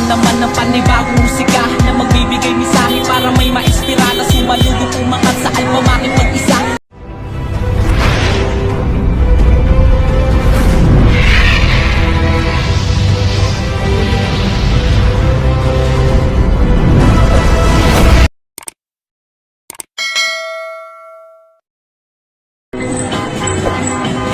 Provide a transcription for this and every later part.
naman ng panibagong musika na magbibigay misahe para may maispira na sumalubong umangat sa alpamakin mag-isa.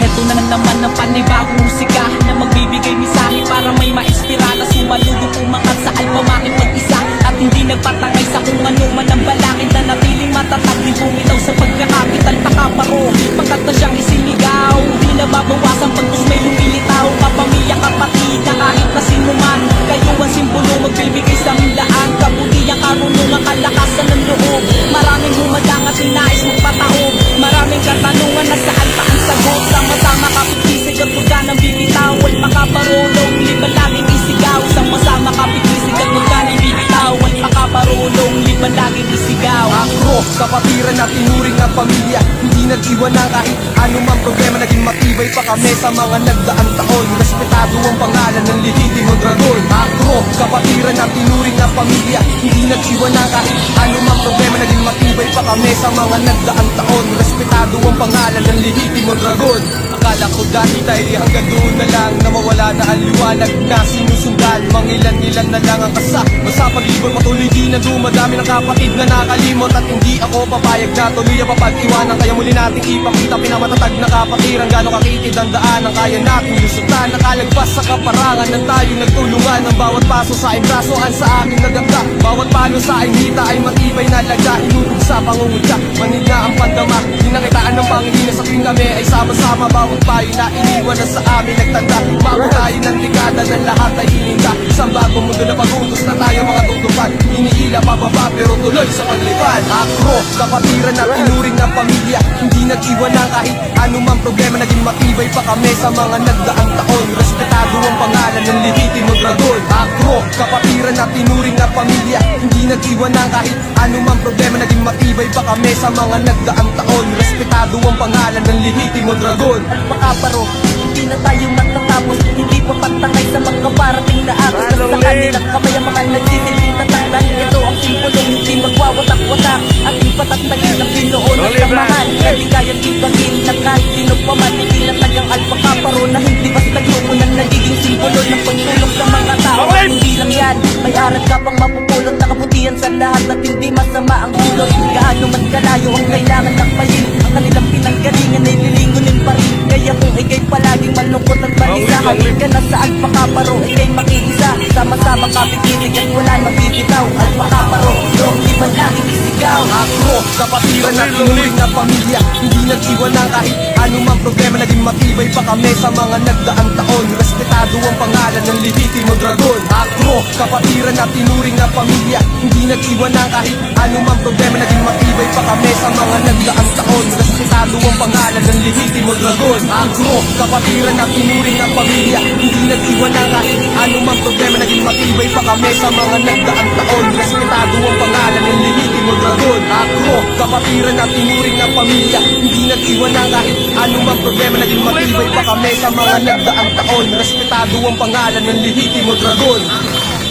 Heto na naman ng panibagong musika na magbibigay misahe para may maispira na sumalubong umangat sa alpamakin mag-isa. At hindi nagpatangay sa kung ano man ang balakid na natiling matatag di bumitaw sa pagkakapital takaparo. Pagkat na siyang isinigaw, di nababawasan pagkus may lumilitaw. Kapamilya kapatid na kahit na sino man, kayo ang simbolo magbibigay sa milaan. Kabutihang karunungan kalakasan ng loob. Maraming humadang at sinais magpataob. Maraming katanungan na saan pa ang sagot. Sama-sama kapitisig at huwag ka nang bibitaw. At makaparulong, liba laging isigaw. Sama-sama kapitisig at huwag ka nang bibitaw. At makaparulong, liba laging isigaw. Ako, kapatiran na tinuring ng pamilya, hindi nag-iwan na kahit anumang problema. Naging matibay pa kami sa mga nagdaang taon. Respetado ang pangalan ng lehitimong dragon. Ako, kapatiran na tinuring ng pamilya, hindi nag-iwan na kahit anumang problema. Naging matibay pa kami sa mga nagdaang taon. Respetado ang pangalan ng lehitimong dragon. Akala ko dati tayo hanggang doon na lang, nawawala na ang liwanag na sinusundan. Mangilan-ilan na lang ang kasama sa paglibot. Patuloy di na dumadami ng kapatid na nakalimot. At hindi ako papayag na tuloy ang papag-iwanan. Kaya muli nating ipakita pinamatatag na kapatiran. Gano'ng kakitid ang daan ang kaya nating lusutan. Nakalagpas sa kaparangan ng tayo nagtulungan. Ang bawat paso sa aking brasoan sa aking nagagda. Bawat palo sa aking hita ay matibay na lagda. Hinulog sa pangungutya, manid na ang pandama. Dinakitaan ng Panginoon sa tuwing kami ay sama-sama. Bawat payo na iniwan na sa amin nagtanda. Bago tayo ng dekada ng lahat ay hininda. Isang bagong mundo na pag-utos na tayo mga tutupad. Iniila pababa pero tuloy sa paglipad. Ako, kapatiran na tinuring ng pamilya, hindi nag-iwan na kahit anumang problema. Naging matibay pa kami sa mga nagdaang taon. Respetado ang pangalan ng lehitimong dragon. Ako, kapatiran na tinuring ng pamilya, hindi nag-iwan na kahit anumang problema. Naging matibay pa kami sa mga nagdaang taon. Respetado ang pangalan ng lehitimong dragon. Makaparo, hindi na tayo matatapos. Hindi pa pantangay sa mga parating na aros. Sa kanilang kamay ang mga nagsisilbing tatanglan. Ito ang simpulong hindi magwawatak-watak. Ating patatagin ng Pinoon at samahan. Hindi kayang ibagin na kahit sino pa man. Hindi na tagang alpakaparo na hindi basta grupo na nagiging simbolo ng pagtulong sa mga tao. Hindi lang yan, may aral ka pang mapupulot na kabutihan sa lahat at hindi masama ang dulot. Gaano man kalayo ang kailangan lakbayin. Ang kanilang pinanggalingan ay lilingunin pa rin. Kaya kung ikay palaging malungkot at balisa, hawin ka na sa alpakaparo, ikay makiisa. Sama-sama kapikinig at wala mabibitaw. Alpakaparo, yung di man laging isigaw. Ako, kapatiran na tinuring ng pamilya, hindi nag-iwan na kahit anumang problema. Naging matibay pa kami sa mga nagdaang taon. Respetado ang pangalan ng lehitimong dragon. Ako, kapatiran na tinuring ng pamilya, hindi nag-iwan na kahit anumang problema. Naging matibay pa kami sa mga nagdaang taon. Respetado ang pangalan ng lehitimong dragon. Ako, kapatiran na tinuring ng pamilya, hindi nag-iwan na kahit anumang problema. Naging matibay pa kami sa mga nagdaang taon. Respetado ang pangalan ng lehitimong dragon. Ako, kapatiran na tinuring ng pamilya, hindi nag-iwan na kahit anumang problema. Naging matibay pa kami sa mga nagdaang taon. Respetado ang pangalan ng lehitimong dragon.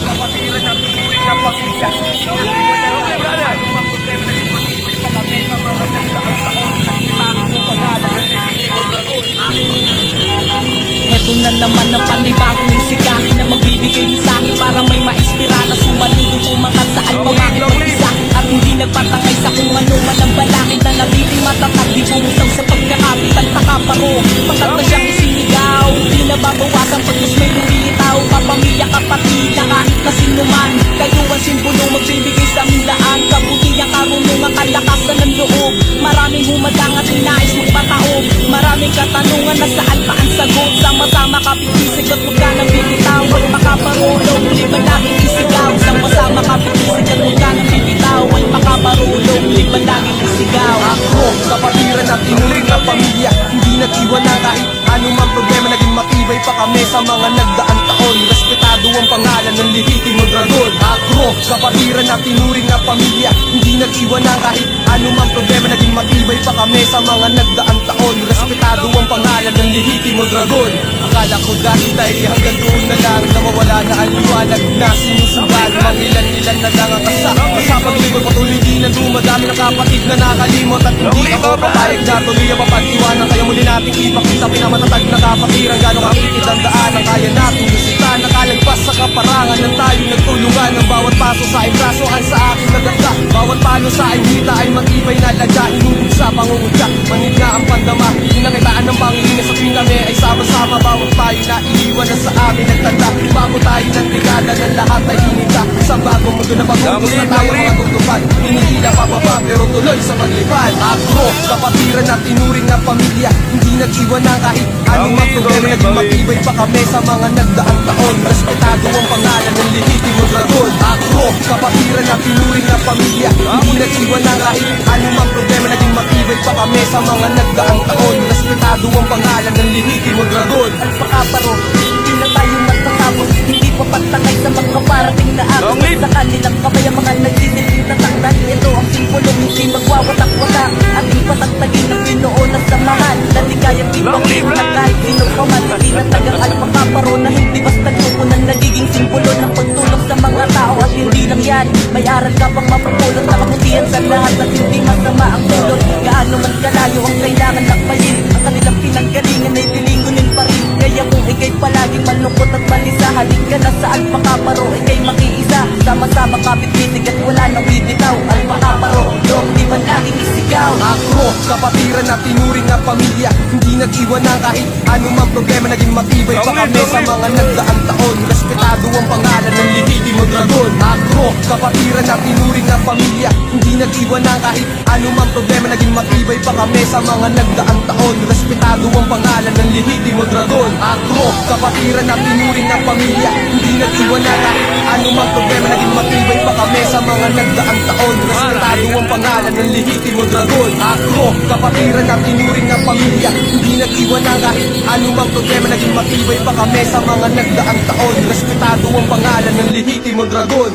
Kapatiran na tinuring ng pamilya, hindi nag-iwan na kahit anumang problema. Naging matibay pa kami sa mga nagdaang taon. Respetado ang pangalan ng lehitimong dragon. Heto na naman ang panibagong musika na magbibigay misahe para may maispira na sumalubong umangat sa alpamakin mag-isa. At hindi nagpatangay sa kung ano man ang balakid na natiling matatag di bumitaw sa pagkakapital takaparo. Pagkat na siyang isinigaw, di nababawasan pagkus may lumilitaw. Kapamilya kapatid na kahit na sino man, kayo ang simbolo magbibigay sa milaan. Kabutihang karunungan kalakasan ng loob. Maraming humadang at sinais magpataob. Maraming katanungan na saan pa ang sagot. Sama-sama kapitisig at huwag ka nang bibitaw. At makaparulong, liban laging isigaw. Sama-sama kapitisig at huwag ka nang bibitaw. At makaparulong, liban laging isigaw. Ako, kapatiran na tinuring ng pamilya, hindi nag-iwan na kahit anumang problema. Naging matibay pa kami sa mga nagdaang taon. Respetado ang pangalan ng lehitimong dragon. Ako, kapatiran na tinuring ng pamilya, hindi nag-iwan na kahit anumang problema. Naging matibay pa kami sa mga nagdaang taon. Respetado ang pangalan ng lehitimong dragon. Akala ko dati tayo hanggang doon na lang, nawawala na ang liwanag na sinusunod. ako papayag na tuloy ang mapag-iwanan. Kaya muli nating ipakita pinamatatag na kapatiran. Gano'ng kakitid ang daan ang kaya nating lusitan. Nakalagpas sa kaparangan ng tayo nagtulungan. Ang bawat paso sa aking brasoan sa aking naganda. Bawat palo sa aking hita ay matibay na laga. Hinubog sa pangungutya, manid na ang pandama. Pinakitaan ng Pangilinan sa tuwing kami ay sama-sama. Bawat tayo na iniwan na sa amin nagtanda. Bago tayo ng brigada ng lahat ay hinita. Sa bagong mundo na pag-utos na tayo mga tutupad. Hinihila pababa pero tuloy sa paglipad. Ako, kapatiran na tinuring na pamilya. Hindi nag-iwan na kahit anumang problema. Naging matibay pa kami sa mga nagdaang taon. Respetado ang pangalan ng lehitimo dragon. Ako, kapatiran na tinuring na pamilya. Hindi nag-iwan na kahit anumang problema. Naging matibay pa kami sa mga nagdaang taon. Respetado ang pangalan ng lehitimo dragon. Alpakaparo, hindi na tayo matatapos. Hindi pa pagtangay sa mga parating na agos. Sa kanilang kamay ang mga nagsisilbing tatakdan. Ito ang simbolo, hindi magwawatak-watak. Ating patagtagin ng Pinoo na samahan. Naligayang ipangin na kahit sino ka man. Tinatagang alpakaparo na hindi basta grupo na nagiging simbolo ng pagtulong sa mga tao. At hindi lang yan, may aral ka pang mapapulot na kabutihan sa lahat at hindi masama ang dulot. Gaano man kalayo ang kailangan lakbayin. Ang kanilang pinanggalingan ay lilingunin pa rin. Kaya kung ikay palaging malungkot at malisa, halik ka na sa alpakaparo, ikay makiisa. Sama-sama kapit-bisig at wala nang bibitaw. Alpakaparo, dong di man laging isigaw. Ako, kapatiran na tinuring na pamilya. Hindi nag-iwan na kahit anumang problema. Naging matibay pa kami sa mga nagdaang taon. Respetado ang pangalan ng lehitimo dragon. Ako, kapatiran na tinuring na pamilya. Hindi nag-iwan na kahit anumang problema. Naging matibay pa kami sa mga nagdaang taon. Respetado ang pangalan ng lehitimo dragon. Ako, kapatiran na tinuring na pamilya. Hindi nag-iwan na kahit anumang problema. Naging matibay pa kami sa mga nagdaang taon. Respetado ang pangalan ng lehitimo dragon. Ako, kapatiran na tinuring na pamilya. Hindi nag-iwan na kahit anumang problema. Naging matibay pa kami sa mga nagdaang taon. Respetado ang pangalan ng lehitimo dragon.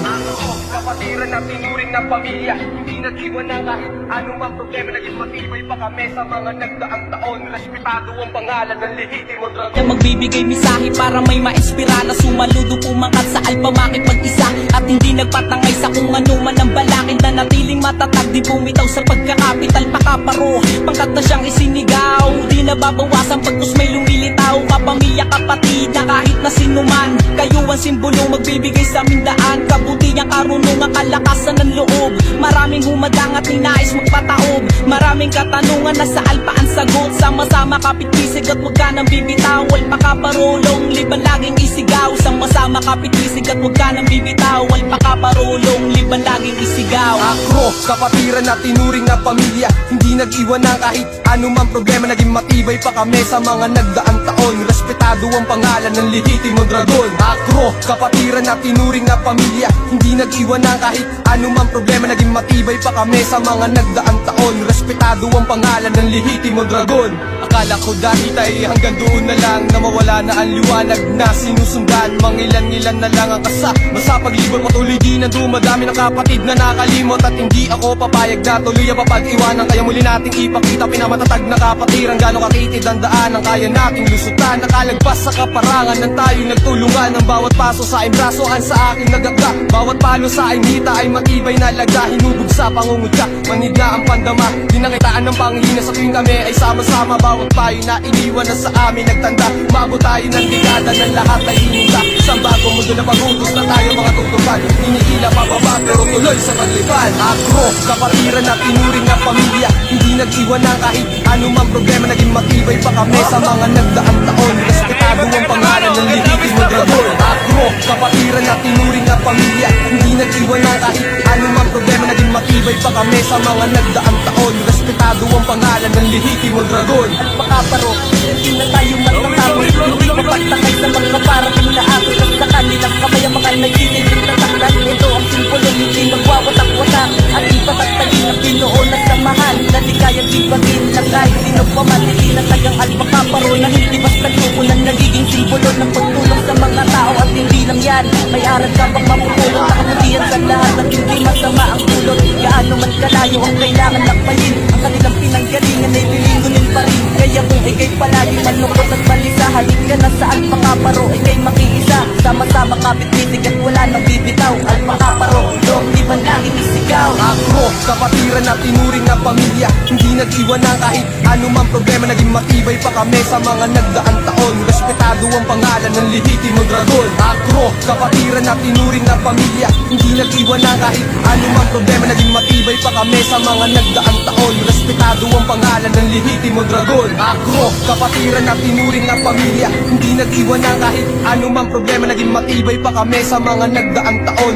Kapatiran na tinuring na pamilya. Hindi nag-iwan na kahit anumang problema. Naging matibay pa kami sa mga nagdaang taon. Respetado ang pangalan ng lehitimo dragon. Na magbibigay misahe para may maispira na sumaludo pumangat sa alpa makipag-isa. At hindi nagpatangay sa kung ano man ang balakid. Na natiling matatag di bumitaw sa pagkakapital pakaparo. Pangkat na siyang isinigaw, di nababawasan pagkus may lumilitaw. Kapamilya kapatid na kahit na sinuman, kayo ang simbolo magbibigay sa aming daan. Kabutihang karunungan kalakasan ng loob. Maraming humadang at ninais magpataob. Maraming katanungan na sa alpa ang sagot. Sama-sama kapit-bisig at huwag ka nang bibitaw. Alpakaparolong liban laging isigaw. Sama-sama kapit-bisig at huwag ka nang bibitaw. Alpakaparolong liban laging isigaw. Ako, kapatiran na tinuring na pamilya. Hindi nag-iwan na kahit anumang problema. Naging matibay pa kami sa mga nagdaang taon. Respetado ang pangalan ng lehitimo dragon. Ako, kapatiran na tinuring na pamilya. Hindi nag-iwan na kahit anumang problema. Naging matibay pa kami sa mga nagdaang taon. Respetado ang pangalan ng lehitimo dragon. Akala ko dahil ay hanggang doon na lang, na mawala na ang liwanag na sinusundan. Mangilan-ngilan na lang ang kasama sa paglibot. Patuloy di na dumadami ng kapatid na nakalimot. At hindi ako papayag na tuloy ang mapag-iwanan. Kaya muli nating ipakita pinamatatag na kapatiran. Gano'ng kakitid ang daan ang kaya nating lusutan. Nakalagpas sa kaparangan ng tayo nagtulungan. Ang bawat paso sa aking brasoan sa aking nagagda. Bawat palo sa aking hita ay matibay na laga. Hinubog sa pangungutya, manid na ang pandama. Dinakitaan ng Pangilinan sa tuwing kami ay sama-sama. Bawat payo na iniwan na sa amin nagtanda. Umabot tayo ng dekada ng lahat ay hinita. Isang bagong mundo na pag-utos na tayo mga tutupad. Hinihila pababa pero tuloy sa paglipad. Ako, kapatiran na tinuring na pamilya. Hindi nag-iwan na kahit anumang problema. Naging matibay pa kami sa mga nagdaang taon. Respetado ang pangalan ng lehitimo dragon. Ako, kapatiran na tinuring na pamilya. Hindi nag-iwan na kahit anumang problema. Naging matibay pa kami sa mga nagdaang taon. Respetado ang pangalan ng lehitimo dragon. Alpakaparo, hindi na tayo matatapos. Hindi pa pagtangay sa mga parating na agos. Sa kanilang kamay ang mga nagsisilbing tatakdan. Ito ang simbolo, hindi magwawatak-watak. Ating patagtagin ng Pinoo na samahan. Naligayang ibagin na kahit sino pa man. Tinatagang alpakaparo na hindi basta grupo na nagiging simbolo ng pagtulong sa mga tao. At hindi lang yan, may aral ka pang mapupulot na kabutihan sa lahat at hindi masama ang dulot. Gaano man kalayo ang kailangan lakbayin. Ang kanilang pinanggalingan ay lilingunin pa rin. Kaya kung ikay palagi malungkot at balisa, halik ka na sa alpakaparo, ikay makiisa. Sama-sama kapit-bisig at wala nang bibitaw. Alpakaparo, dong di man laging isigaw. Ako, kapatiran na tinuring na pamilya, hindi nag-iwan ng kahit anumang problema. Naging matibay pa kami sa mga nagdaang taon. Respetado ang pangalan ng lehitimong dragon. Akro, kapatiran at tinuring na pamilya, hindi nag-iwan ng kahit anumang problema. Naging matibay pa kami sa mga nagdaang taon. Respetado ang pangalan ng lehitimong dragon. Akro, kapatiran at tinuring na pamilya, hindi nag-iwan ng kahit anumang problema. Naging matibay pa kami sa mga nagdaang taon.